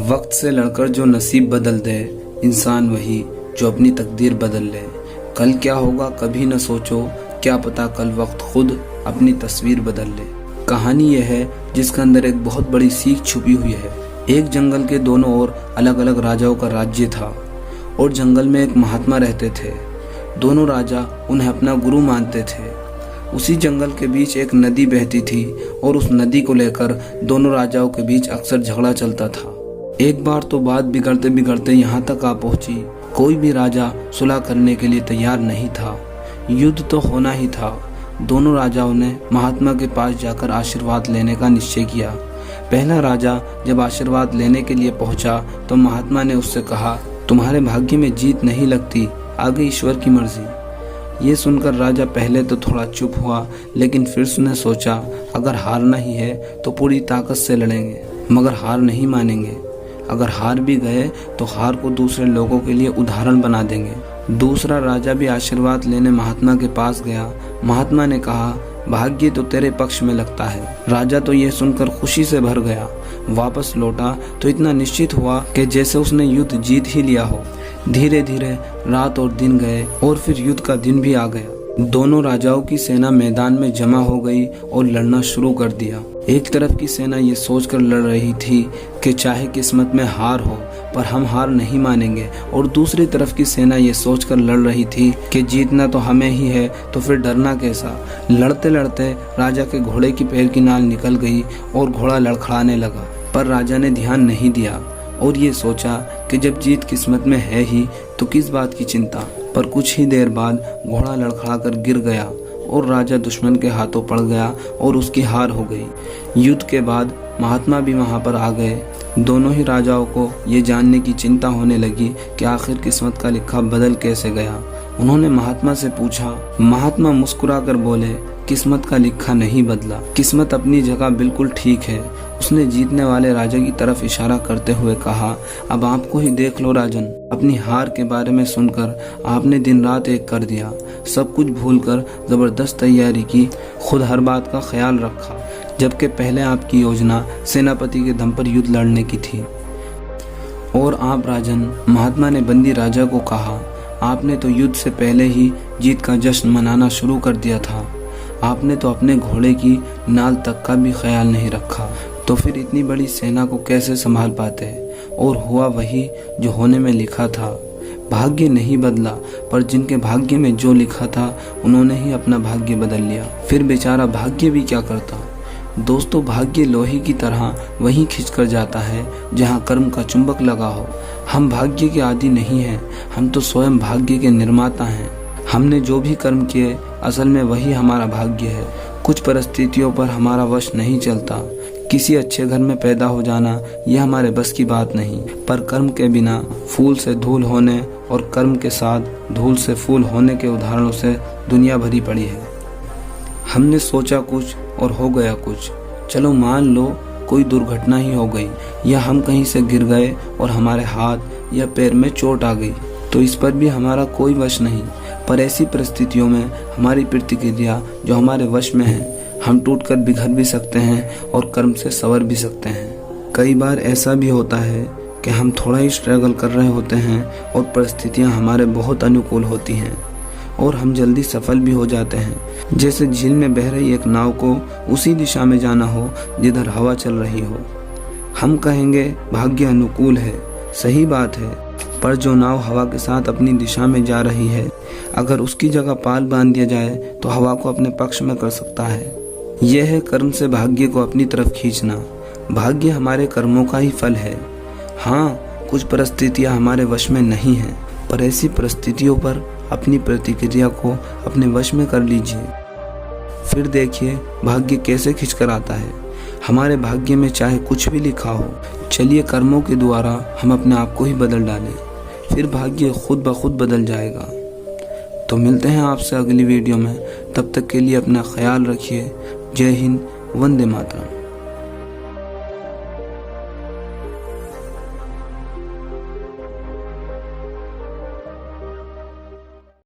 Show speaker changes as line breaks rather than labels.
वक्त से लड़कर जो नसीब बदल दे, इंसान वही जो अपनी तकदीर बदल ले। कल क्या होगा कभी न सोचो, क्या पता कल वक्त खुद अपनी तस्वीर बदल ले। कहानी यह है जिसके अंदर एक बहुत बड़ी सीख छुपी हुई है। एक जंगल के दोनों ओर अलग अलग राजाओं का राज्य था और जंगल में एक महात्मा रहते थे। दोनों राजा उन्हें अपना गुरु मानते थे। उसी जंगल के बीच एक नदी बहती थी और उस नदी को लेकर दोनों राजाओं के बीच अक्सर झगड़ा चलता था। एक बार तो बात बिगड़ते बिगड़ते यहाँ तक आ पहुंची, कोई भी राजा सुलह करने के लिए तैयार नहीं था। युद्ध तो होना ही था। दोनों राजाओं ने महात्मा के पास जाकर आशीर्वाद लेने का निश्चय किया। पहला राजा जब आशीर्वाद लेने के लिए पहुंचा तो महात्मा ने उससे कहा, तुम्हारे भाग्य में जीत नहीं लगती, आगे ईश्वर की मर्जी। ये सुनकर राजा पहले तो थोड़ा चुप हुआ, लेकिन फिर उसने सोचा अगर हारना ही है तो पूरी ताकत से लड़ेंगे, मगर हार नहीं मानेंगे। अगर हार भी गए तो हार को दूसरे लोगों के लिए उदाहरण बना देंगे। दूसरा राजा भी आशीर्वाद लेने महात्मा के पास गया। महात्मा ने कहा, भाग्य तो तेरे पक्ष में लगता है। राजा तो यह सुनकर खुशी से भर गया। वापस लौटा तो इतना निश्चित हुआ कि जैसे उसने युद्ध जीत ही लिया हो। धीरे धीरे रात और दिन गए और फिर युद्ध का दिन भी आ गया। दोनों राजाओं की सेना मैदान में जमा हो गई और लड़ना शुरू कर दिया। एक तरफ की सेना ये सोचकर लड़ रही थी कि चाहे किस्मत में हार हो पर हम हार नहीं मानेंगे, और दूसरी तरफ की सेना ये सोचकर लड़ रही थी कि जीतना तो हमें ही है तो फिर डरना कैसा। लड़ते लड़ते राजा के घोड़े की पैर की नाल निकल गई और घोड़ा लड़खड़ाने लगा, पर राजा ने ध्यान नहीं दिया और ये सोचा कि जब जीत किस्मत में है ही तो किस बात की चिंता। पर कुछ ही देर बाद घोड़ा लड़खड़ाकर गिर गया और राजा दुश्मन के हाथों पड़ गया और उसकी हार हो गई। युद्ध के बाद महात्मा भी वहां पर आ गए। दोनों ही राजाओं को ये जानने की चिंता होने लगी कि आखिर किस्मत का लिखा बदल कैसे गया। उन्होंने महात्मा से पूछा। महात्मा मुस्कुराकर बोले, किस्मत का लिखा नहीं बदला, किस्मत अपनी जगह बिल्कुल ठीक है। उसने जीतने वाले राजा की तरफ इशारा करते हुए कहा, अब आपको ही देख लो राजन, अपनी हार के बारे में सुनकर आपने दिन रात एक कर दिया। सब कुछ भूलकर जबरदस्त तैयारी की, खुद हर बात का ख्याल रखा, जबकि पहले आपकी योजना सेनापति के दम पर युद्ध लड़ने की थी। और आप राजन, महात्मा ने बंदी राजा को कहा, आपने तो युद्ध से पहले ही जीत का जश्न मनाना शुरू कर दिया था। आपने तो अपने घोड़े की नाल तक का भी ख्याल नहीं रखा, तो फिर इतनी बड़ी सेना को कैसे संभाल पाते। और हुआ वही जो होने में लिखा था। भाग्य नहीं बदला, पर जिनके भाग्य में जो लिखा था उन्होंने ही अपना भाग्य बदल लिया। फिर बेचारा भाग्य भी क्या करता। दोस्तों, भाग्य लोहे की तरह वहीं खिंचकर जाता है जहां कर्म का चुंबक लगा हो। हम भाग्य के आदि नहीं हैं, हम तो स्वयं भाग्य के निर्माता हैं। हमने जो भी कर्म किए असल में वही हमारा भाग्य है। कुछ परिस्थितियों पर हमारा वश नहीं चलता। किसी अच्छे घर में पैदा हो जाना यह हमारे बस की बात नहीं, पर कर्म के बिना फूल से धूल होने और कर्म के साथ धूल से फूल होने के उदाहरणों से दुनिया भरी पड़ी है। हमने सोचा कुछ और हो गया कुछ। चलो मान लो कोई दुर्घटना ही हो गई, या हम कहीं से गिर गए और हमारे हाथ या पैर में चोट आ गई, तो इस पर भी हमारा कोई वश नहीं। पर ऐसी परिस्थितियों में हमारी प्रतिक्रिया जो हमारे वश में है, हम टूटकर बिखर भी सकते हैं और कर्म से संवर भी सकते हैं। कई बार ऐसा भी होता है कि हम थोड़ा ही स्ट्रगल कर रहे होते हैं और परिस्थितियां हमारे बहुत अनुकूल होती हैं और हम जल्दी सफल भी हो जाते हैं। जैसे झील में बह रही एक नाव को उसी दिशा में जाना हो जिधर हवा चल रही हो। हम कहेंगे भाग्य अनुकूल है, सही बात है, पर जो नाव हवा के साथ अपनी दिशा में जा रही है, अगर उसकी जगह पाल बांध दिया जाए तो हवा को अपने पक्ष में कर सकता है। यह है कर्म से भाग्य को अपनी तरफ खींचना। भाग्य हमारे कर्मों का ही फल है। हाँ, कुछ परिस्थितियां हमारे वश में नहीं हैं, पर ऐसी परिस्थितियों पर अपनी प्रतिक्रिया को अपने वश में कर लीजिए। फिर देखिए भाग्य कैसे खींच कर आता है। हमारे भाग्य में चाहे कुछ भी लिखा हो, चलिए कर्मों के द्वारा हम अपने आप को ही बदल डालें, फिर भाग्य खुद ब खुद बदल जाएगा। तो मिलते हैं आपसे अगली वीडियो में। तब तक के लिए अपना ख्याल रखिए। जय हिंद, वंदे मातरम।